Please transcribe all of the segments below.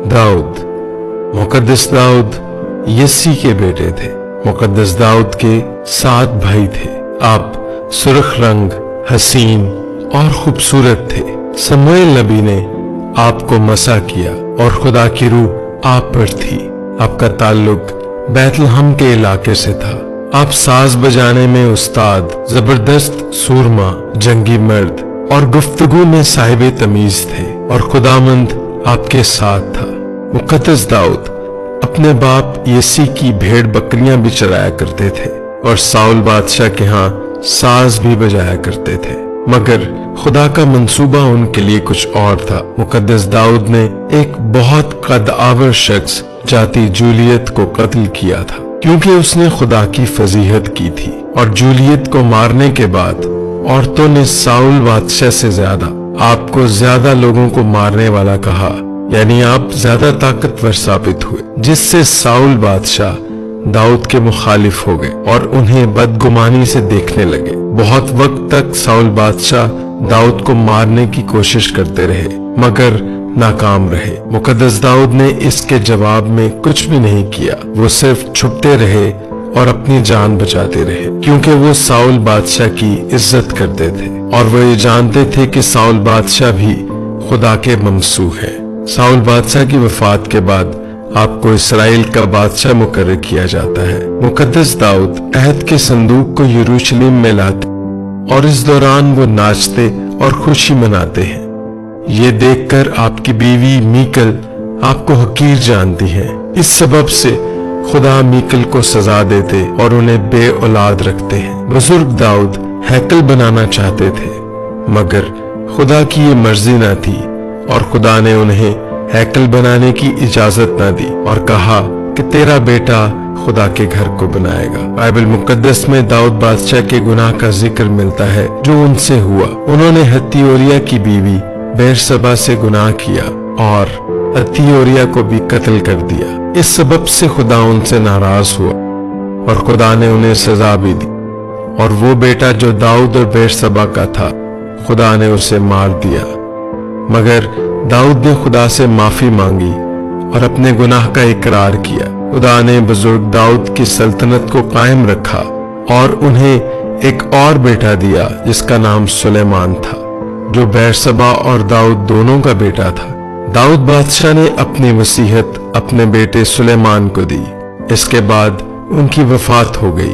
Dawood. मुकद्दस Dawood SC के बेटे थे। मुकद्दस दाऊद के 7 भाई थे। आप सुर्ख रंग, हसीन और खूबसूरत थे। समूएल नबी ने आपको मसा किया और खुदा की रूह आप पर थी। आपका ताल्लुक बैतलहम के इलाके से था। आप साज बजाने में उस्ताद, जबरदस्त सूरमा, जंगी मर्द और गुफ्तगू में साहिब तमीज थे और खुदामंद आपके साथ था। मुकद्दस दाऊद अपने बाप यस्सी की भेड़ बकरियां भी चराया करते थे और साउल बादशाह के यहाँ साज भी बजाया करते थे, मगर खुदा का मंसूबा उनके लिए कुछ और था। मुकद्दस दाऊद ने एक बहुत कद आवर शख्स जाति जूलियत को कत्ल किया था, क्योंकि उसने खुदा की फजीहत की थी। और जूलियत को मारने के बाद औरतों ने साउल बादशाह से ज्यादा आपको ज्यादा लोगों को मारने वाला कहा, यानी आप ज्यादा ताकतवर साबित हुए, जिससे साउल बादशाह दाऊद के मुखालिफ हो गए और उन्हें बदगुमानी से देखने लगे। बहुत वक्त तक साउल बादशाह दाऊद को मारने की कोशिश करते रहे, मगर नाकाम रहे। मुकद्दस दाऊद ने इसके जवाब में कुछ भी नहीं किया। वो सिर्फ छुपते रहे और अपनी जान बचाते रहे, क्योंकि वो साउल बादशाह की इज्जत करते थे और वो ये जानते थे कि साउल बादशाह भी खुदा के ममसूह है। साउल बादशाह की वफात के बाद आपको इसराइल का बादशाह मुकर्रर किया जाता है। मुकद्दस दाऊद अहद के संदूक को यरूशलेम में लाते और इस दौरान वो नाचते और खुशी मनाते हैं। ये देखकर आपकी बीवी मीकल आपको हकीर जानती है। इस सबब से खुदा मीकल को सजा देते और उन्हें बे औलाद रखते हैं। बुजुर्ग दाऊद हैकल बनाना चाहते थे, मगर खुदा की ये मर्जी न थी और खुदा ने उन्हें हैकल बनाने की इजाजत न दी और कहा कि तेरा बेटा खुदा के घर को बनाएगा। बाइबल मुकद्दस में दाऊद बादशाह के गुनाह का जिक्र मिलता है जो उनसे हुआ। उन्होंने हत्तियोरिया की बीवी बेरसबा से गुनाह किया और हत्तियोरिया को भी कत्ल कर दिया। इस सबब से खुदा उनसे नाराज हुआ और खुदा ने उन्हें सजा भी दी, और वो बेटा जो दाऊद और बेरसबा का था, खुदा ने उसे मार दिया। मगर दाऊद ने खुदा से माफी मांगी और अपने गुनाह का इकरार किया। खुदा ने बुजुर्ग दाऊद की सल्तनत को कायम रखा और उन्हें एक और बेटा दिया जिसका नाम सुलेमान था, जो बेरसबा और दाऊद दोनों का बेटा था। दाऊद बादशाह ने अपनी वसीयत अपने बेटे सुलेमान को दी। इसके बाद उनकी वफात हो गई।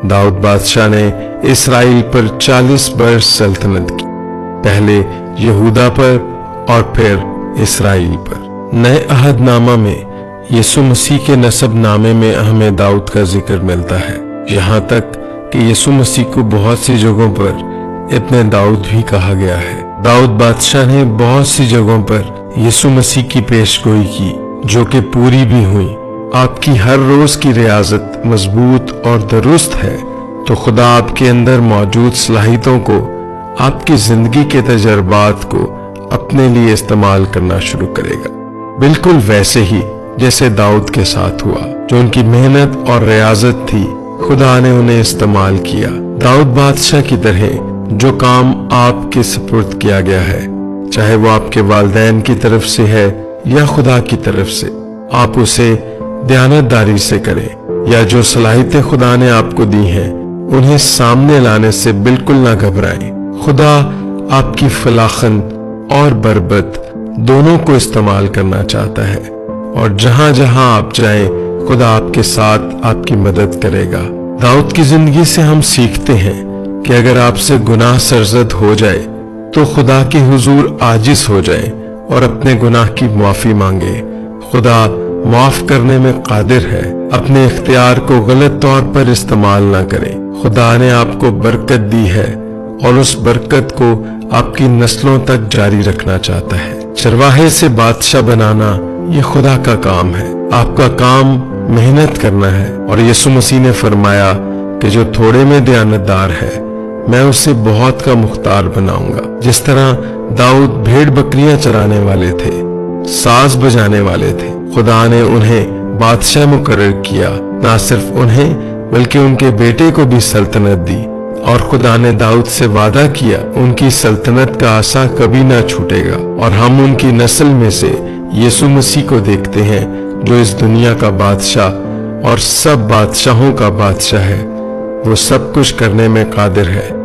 दाऊद बादशाह ने इसराइल पर 40 बरस सल्तनत की, पहले यहूदा पर और फिर इसराइल पर। नए अहदनामा में यीशु मसीह के नसब नामे में हमें दाऊद का जिक्र मिलता है, यहाँ तक कि यीशु मसीह को बहुत सी जगहों पर इब्ने दाऊद भी कहा गया है। दाऊद बादशाह ने बहुत सी जगहों पर यीशु मसीह की पेशगोई की, जो कि पूरी भी हुई। आपकी हर रोज की रियाजत मजबूत और दुरुस्त है, तो खुदा आपके अंदर मौजूद सलाहियतों को, आपकी जिंदगी के तजर्बात को अपने लिए इस्तेमाल करना शुरू करेगा, बिल्कुल वैसे ही जैसे दाऊद के साथ हुआ। जो उनकी मेहनत और रियाजत थी, खुदा ने उन्हें इस्तेमाल किया। दाऊद बादशाह की तरह जो काम आपके सुपुर्द किया गया है, चाहे वो आपके वालिदैन की तरफ से है या खुदा की तरफ से, आप उसे दयानतदारी से करें। या जो सलाहियतें खुदा ने आपको दी हैं, उन्हें सामने लाने से बिल्कुल ना घबराएं। खुदा आपकी फलाखन और बरबत दोनों को इस्तेमाल करना चाहता है, और जहां जहां आप जाएं, खुदा आपके साथ आपकी मदद करेगा। दाऊद की जिंदगी से हम सीखते हैं कि अगर आपसे गुनाह सरजद हो जाए तो खुदा के हुजूर आजिज हो जाए और अपने गुनाह की माफी मांगे। खुदा माफ करने में कादिर है। अपने इख्तियार को गलत तौर पर इस्तेमाल ना करें। खुदा ने आपको बरकत दी है और उस बरकत को आपकी नस्लों तक जारी रखना चाहता है। चरवाहे से बादशाह बनाना ये खुदा का काम है। आपका काम मेहनत करना है, और यीशु मसीह ने फरमाया कि जो थोड़े में दयानतदार है, मैं उसे बहुत का मुख्तार बनाऊंगा। जिस तरह दाऊद भेड़ बकरियां चराने वाले थे, साज बजाने वाले थे, खुदा ने उन्हें बादशाह मुकर्रर किया। ना सिर्फ उन्हें बल्कि उनके बेटे को भी सल्तनत दी, और खुदा ने दाऊद से वादा किया उनकी सल्तनत का आसा कभी ना छूटेगा, और हम उनकी नस्ल में से यीशु मसीह को देखते हैं, जो इस दुनिया का बादशाह और सब बादशाहों का बादशाह है। वो सब कुछ करने में कादिर है।